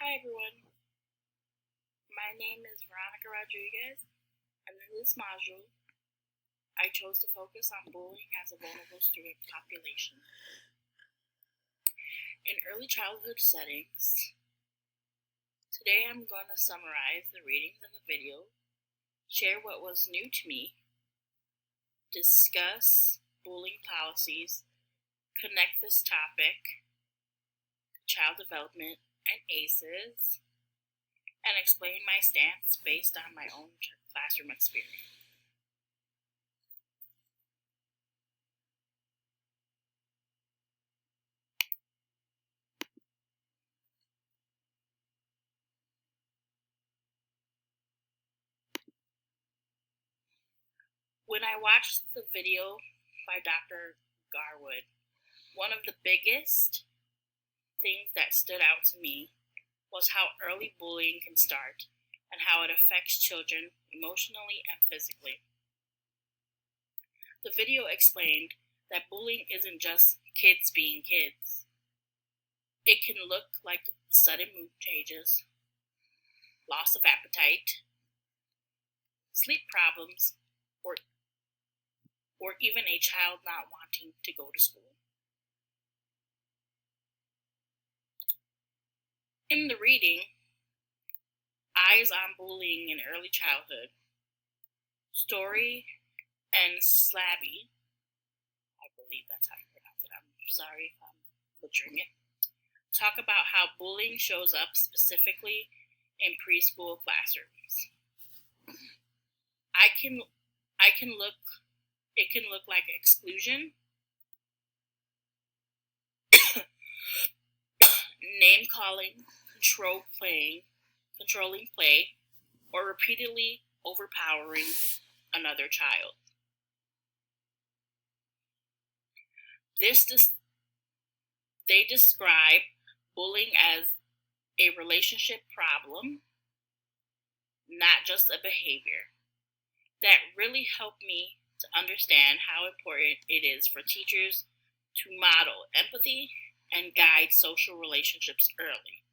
Hi everyone, my name is Veronica Rodriguez, and in this module, I chose to focus on bullying as a vulnerable student population. In early childhood settings, today I'm going to summarize the readings in the video, share what was new to me, discuss bullying policies, connect this topic, child development, and ACEs, and explain my stance based on my own classroom experience. When I watched the video by Dr. Garwood, one of the biggest things that stood out to me was how early bullying can start and how it affects children emotionally and physically. The video explained that bullying isn't just kids being kids. It can look like sudden mood changes, loss of appetite, sleep problems, or even a child not wanting to go to school. In the reading, Eyes on Bullying in Early Childhood, Story and Slabby, I believe that's how you pronounce it, I'm sorry if I'm butchering it, talk about how bullying shows up specifically in preschool classrooms. It can look like exclusion, name calling, controlling play, or repeatedly overpowering another child. They describe bullying as a relationship problem, not just a behavior. That really helped me to understand how important it is for teachers to model empathy and guide social relationships early.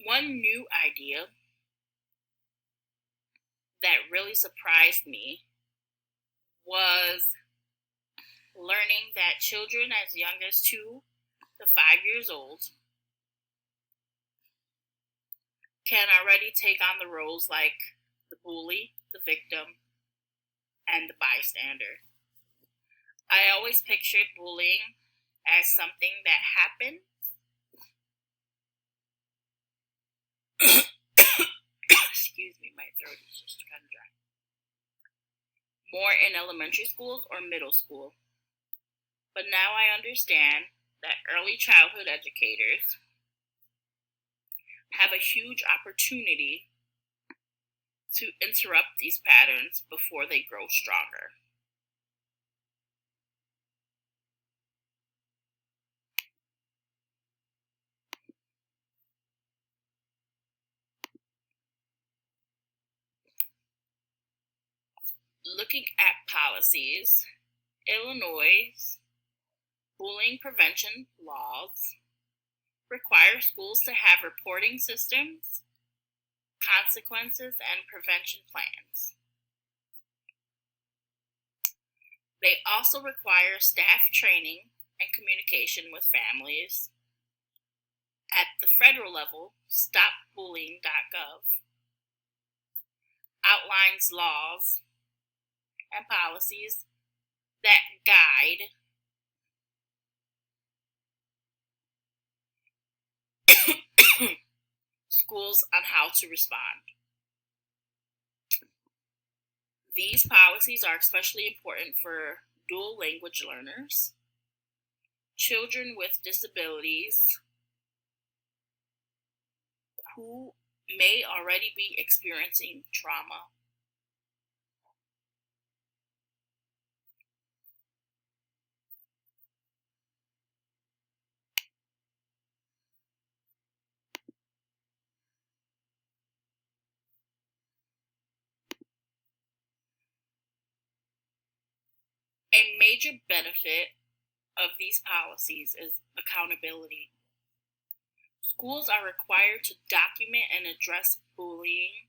One new idea that really surprised me was learning that children as young as 2 to 5 years old can already take on the roles like the bully, the victim, and the bystander. I always pictured bullying as something that happened excuse me, my throat is just kind of dry. More in elementary schools or middle school. But now I understand that early childhood educators have a huge opportunity to interrupt these patterns before they grow stronger. Looking at policies, Illinois' bullying prevention laws require schools to have reporting systems, consequences, and prevention plans. They also require staff training and communication with families. At the federal level, StopBullying.gov outlines laws and policies that guide schools on how to respond. These policies are especially important for dual language learners, children with disabilities who may already be experiencing trauma. A major benefit of these policies is accountability. Schools are required to document and address bullying,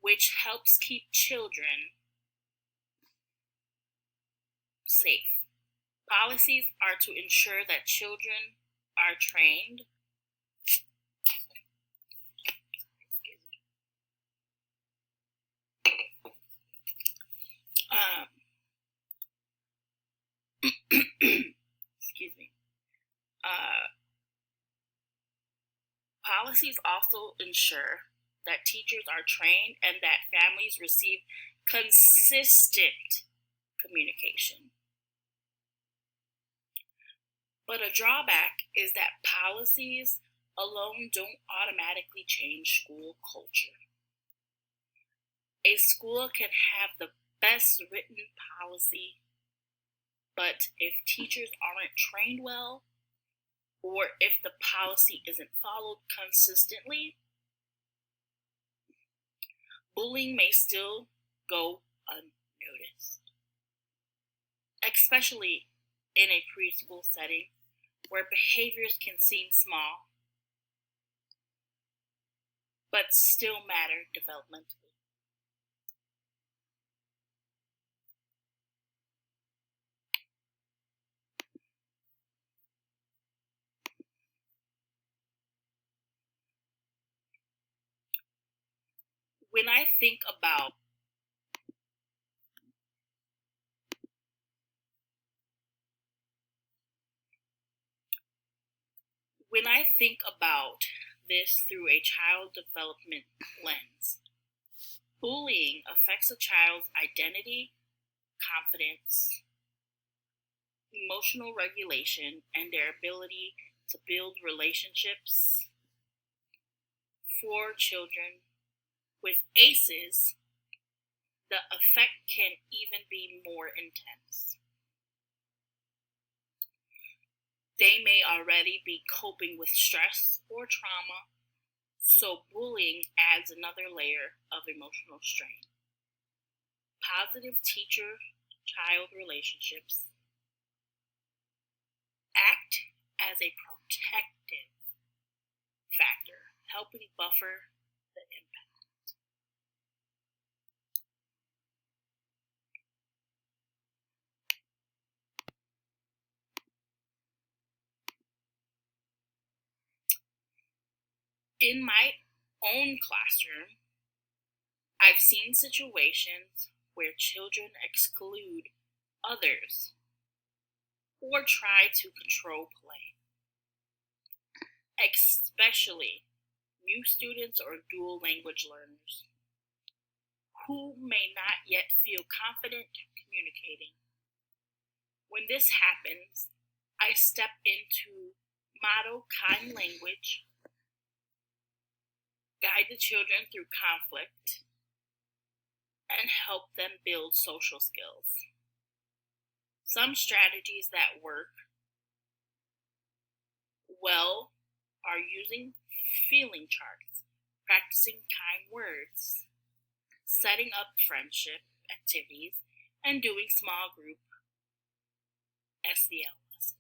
which helps keep children safe. Policies are to ensure that children are trained um, excuse me. Policies also ensure that teachers are trained and that families receive consistent communication. But a drawback is that policies alone don't automatically change school culture. A school can have the best written policy, but if teachers aren't trained well, or if the policy isn't followed consistently, bullying may still go unnoticed, especially in a preschool setting where behaviors can seem small but still matter developmentally. When I think about this through a child development lens, bullying affects a child's identity, confidence, emotional regulation, and their ability to build relationships. For children with ACEs, the effect can even be more intense. They may already be coping with stress or trauma, so bullying adds another layer of emotional strain. Positive teacher-child relationships act as a protective factor, helping buffer the impact. In my own classroom, I've seen situations where children exclude others or try to control play, especially new students or dual language learners who may not yet feel confident communicating. When this happens, I step in to model kind language, guide the children through conflict, and help them build social skills. Some strategies that work well are using feeling charts, practicing kind words, setting up friendship activities, and doing small group SEL lessons.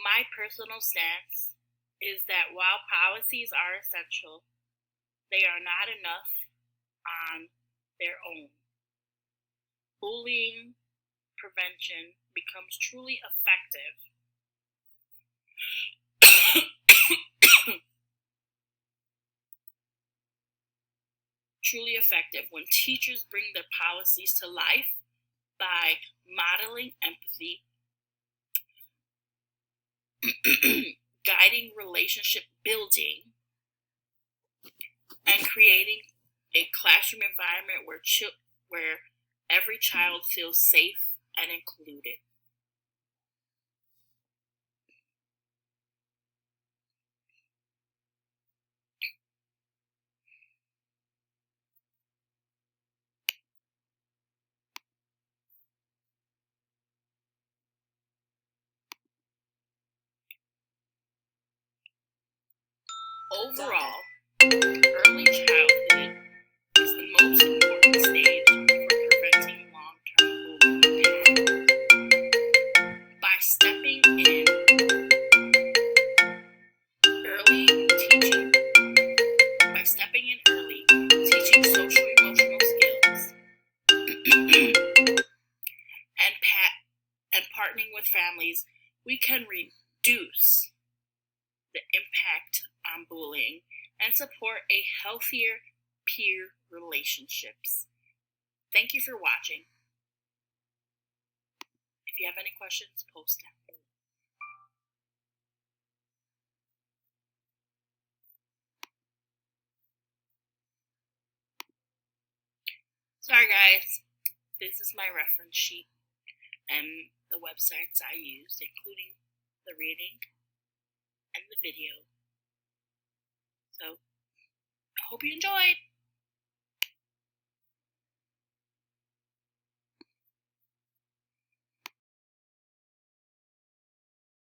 My personal stance is that while policies are essential, they are not enough on their own. Bullying prevention becomes truly effective when teachers bring their policies to life by modeling empathy, guiding relationship building, and creating a classroom environment where every child feels safe and included. Overall, early childhood is the most important stage for preventing long-term bullying. By stepping in early, teaching social emotional skills, and partnering with families, we can reduce the impact on bullying and support a healthier peer relationships. Thank you for watching. If you have any questions, post down below. Sorry guys, this is my reference sheet and the websites I used, including the reading and the video. So, I hope you enjoyed!